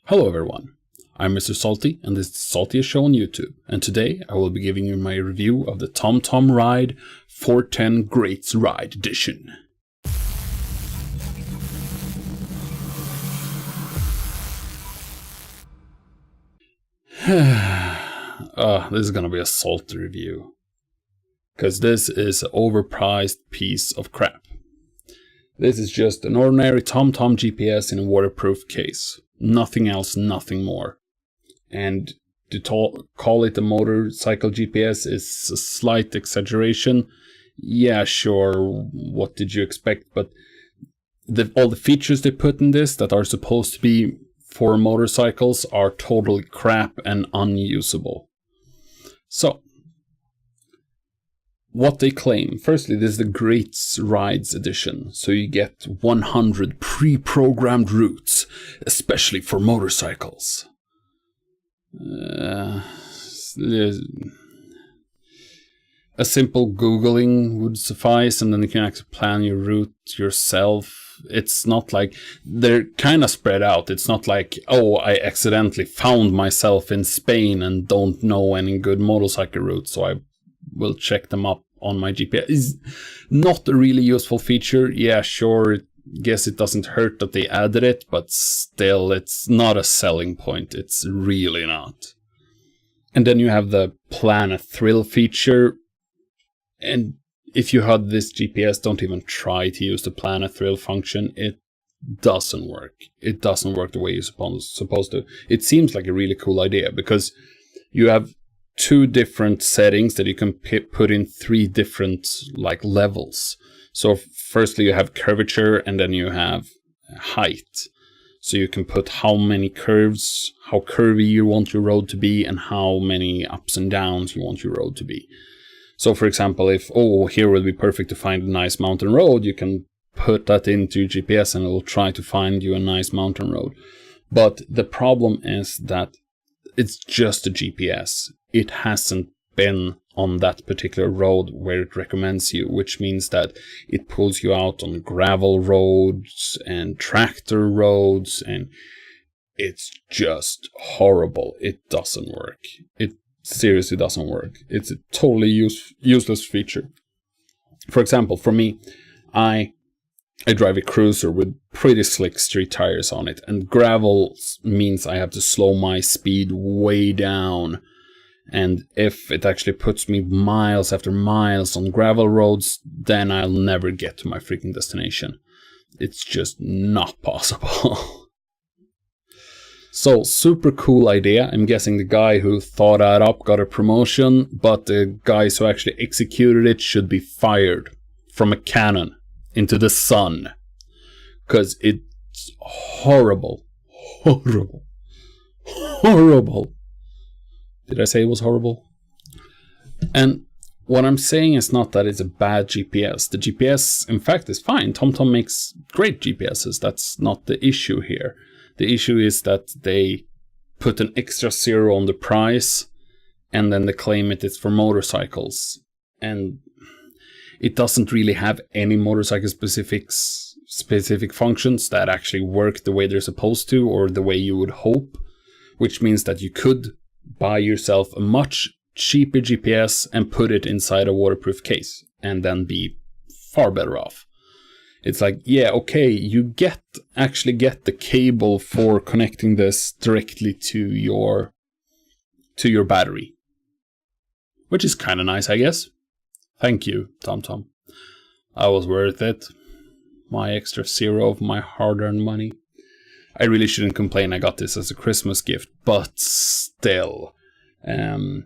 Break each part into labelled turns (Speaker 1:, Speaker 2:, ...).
Speaker 1: Hello everyone, I'm Mr. Zalty and this is Zalty Show on YouTube, and today I will be giving you my review of the TomTom Ride 410 Greats Ride Edition. This is gonna be a salty review, because this is an overpriced piece of crap. This is just an ordinary TomTom GPS in a waterproof case. Nothing else, nothing more. And to call it a motorcycle GPS is a slight exaggeration. Yeah, sure, what did you expect? But all the features they put in this that are supposed to be for motorcycles are totally crap and unusable. So, what they claim. Firstly, this is the Greats Rides edition, so you get 100 pre-programmed routes, especially for motorcycles. A simple Googling would suffice, and then you can actually plan your route yourself. It's not like, they're kind of spread out. It's not like, oh, I accidentally found myself in Spain and don't know any good motorcycle routes, so I will check them up on my GPS. Is not a really useful feature. Yeah, sure, guess it doesn't hurt that they added it, but still, it's not a selling point. It's really not. And then you have the Plan a Thrill feature, and if you had this GPS, don't even try to use the Plan a Thrill function. It doesn't work. It doesn't work the way you're supposed to. It seems like a really cool idea, because you have two different settings that you can put in three different levels. So firstly you have curvature, and then you have height. So you can put how many curves, how curvy you want your road to be, and how many ups and downs you want your road to be. So for example, if, here would be perfect to find a nice mountain road, you can put that into your GPS and it will try to find you a nice mountain road. But the problem is that it's just a GPS. It hasn't been on that particular road where it recommends you, which means that it pulls you out on gravel roads and tractor roads, and it's just horrible. It doesn't work. It seriously doesn't work. It's a totally useless feature. For example, for me, I drive a cruiser with pretty slick street tires on it, and gravel means I have to slow my speed way down. And if it actually puts me miles after miles on gravel roads, then I'll never get to my freaking destination. It's just not possible. So, super cool idea. I'm guessing the guy who thought that up got a promotion, but the guys who actually executed it should be fired from a cannon into the sun. Because it's horrible. Horrible. Horrible. Did I say it was horrible? And what I'm saying is not that it's a bad GPS. The GPS, in fact, is fine. TomTom makes great GPSs. That's not the issue here. The issue is that they put an extra zero on the price, and then they claim it is for motorcycles. And it doesn't really have any motorcycle specific functions that actually work the way they're supposed to, or the way you would hope, which means that you could buy yourself a much cheaper GPS and put it inside a waterproof case and then be far better off. It's like, yeah, okay, you actually get the cable for connecting this directly to your battery, which is kind of nice, I guess. Thank you, TomTom. I was worth it. My extra zero of my hard-earned money. I really shouldn't complain. I got this as a Christmas gift, but still, it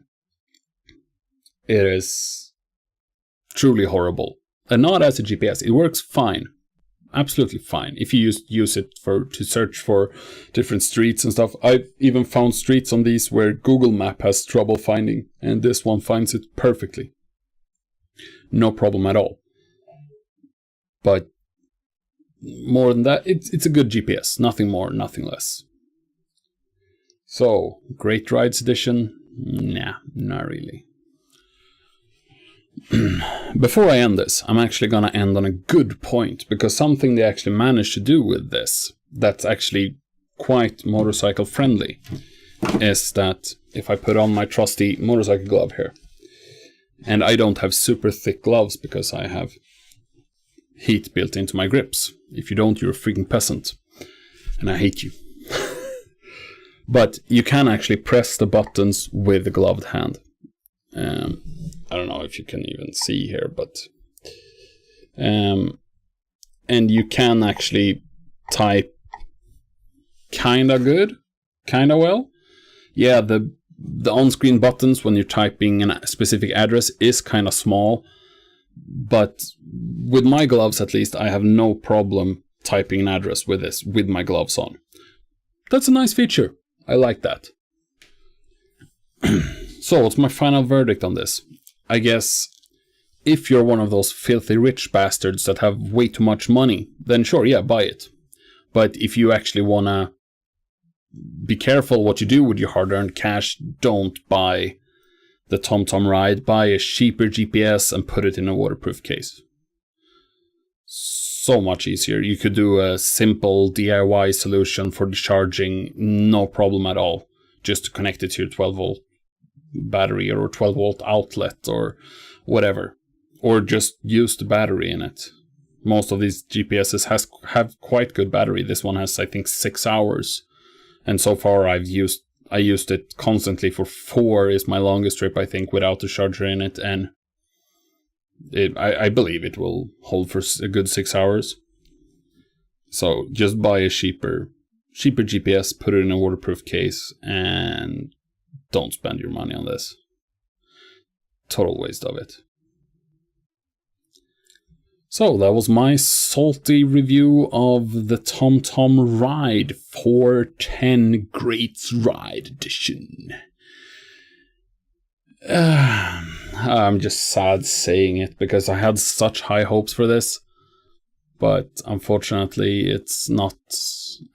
Speaker 1: is truly horrible. And not as a GPS. It works fine, absolutely fine. If you use it to search for different streets and stuff. I've even found streets on these where Google Map has trouble finding, and this one finds it perfectly. No problem at all. But more than that, it's a good GPS. Nothing more, nothing less. So, Great Rides Edition? Nah, not really. Before I end this, I'm actually gonna end on a good point, because something they actually managed to do with this that's actually quite motorcycle friendly is that if I put on my trusty motorcycle glove here, and I don't have super thick gloves because I have heat built into my grips. If you don't, you're a freaking peasant. And I hate you. But you can actually press the buttons with the gloved hand. I don't know if you can even see here, but... and you can actually type kinda good, kinda well. Yeah, the on-screen buttons when you're typing a specific address is kinda small. But with my gloves, at least, I have no problem typing an address with this, with my gloves on. That's a nice feature. I like that. So, what's my final verdict on this? I guess if you're one of those filthy rich bastards that have way too much money, then sure, yeah, buy it. But if you actually wanna be careful what you do with your hard-earned cash, don't buy the TomTom Ride. Buy a cheaper GPS and put it in a waterproof case. So much easier. You could do a simple DIY solution for the charging, no problem at all. Just to connect it to your 12-volt battery or 12-volt outlet or whatever. Or just use the battery in it. Most of these GPSs have quite good battery. This one has, I think, 6 hours. And so far I used it constantly for 4 is my longest trip, I think, without a charger in it. And I believe it will hold for a good 6 hours. So just buy a cheaper GPS, put it in a waterproof case, and don't spend your money on this. Total waste of it. So that was my salty review of the TomTom Ride 410 Great Ride Edition. I'm just sad saying it because I had such high hopes for this. But unfortunately, it's not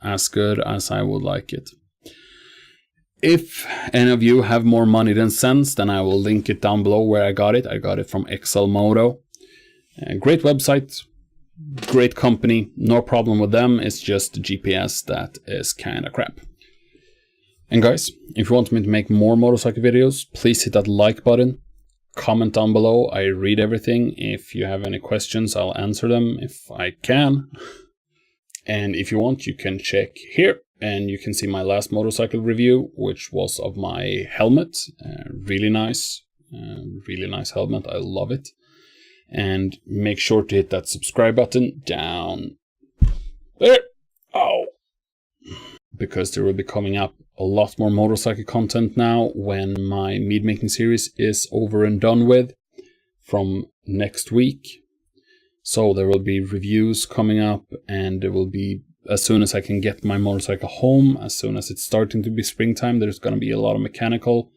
Speaker 1: as good as I would like it. If any of you have more money than sense, then I will link it down below where I got it. I got it from XL Moto. Great website, great company, no problem with them. It's just the GPS that is kind of crap. And guys, if you want me to make more motorcycle videos, please hit that like button. Comment down below. I read everything. If you have any questions, I'll answer them if I can. And if you want, you can check here and you can see my last motorcycle review, which was of my helmet. Really nice helmet. I love it. And make sure to hit that subscribe button down there. Oh. Because there will be coming up a lot more motorcycle content now when my mead making series is over and done with from next week. So there will be reviews coming up, and there will be, as soon as I can get my motorcycle home, as soon as it's starting to be springtime, there's going to be a lot of mechanical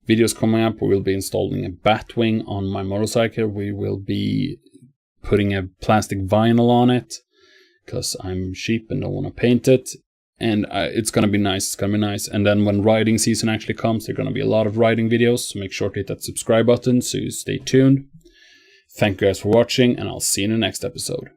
Speaker 1: videos coming up. We will be installing a bat wing on my motorcycle. We will be putting a plastic vinyl on it because I'm cheap and don't want to paint it. And it's going to be nice. It's going to be nice. And then when riding season actually comes, there are going to be a lot of riding videos. So make sure to hit that subscribe button so you stay tuned. Thank you guys for watching, and I'll see you in the next episode.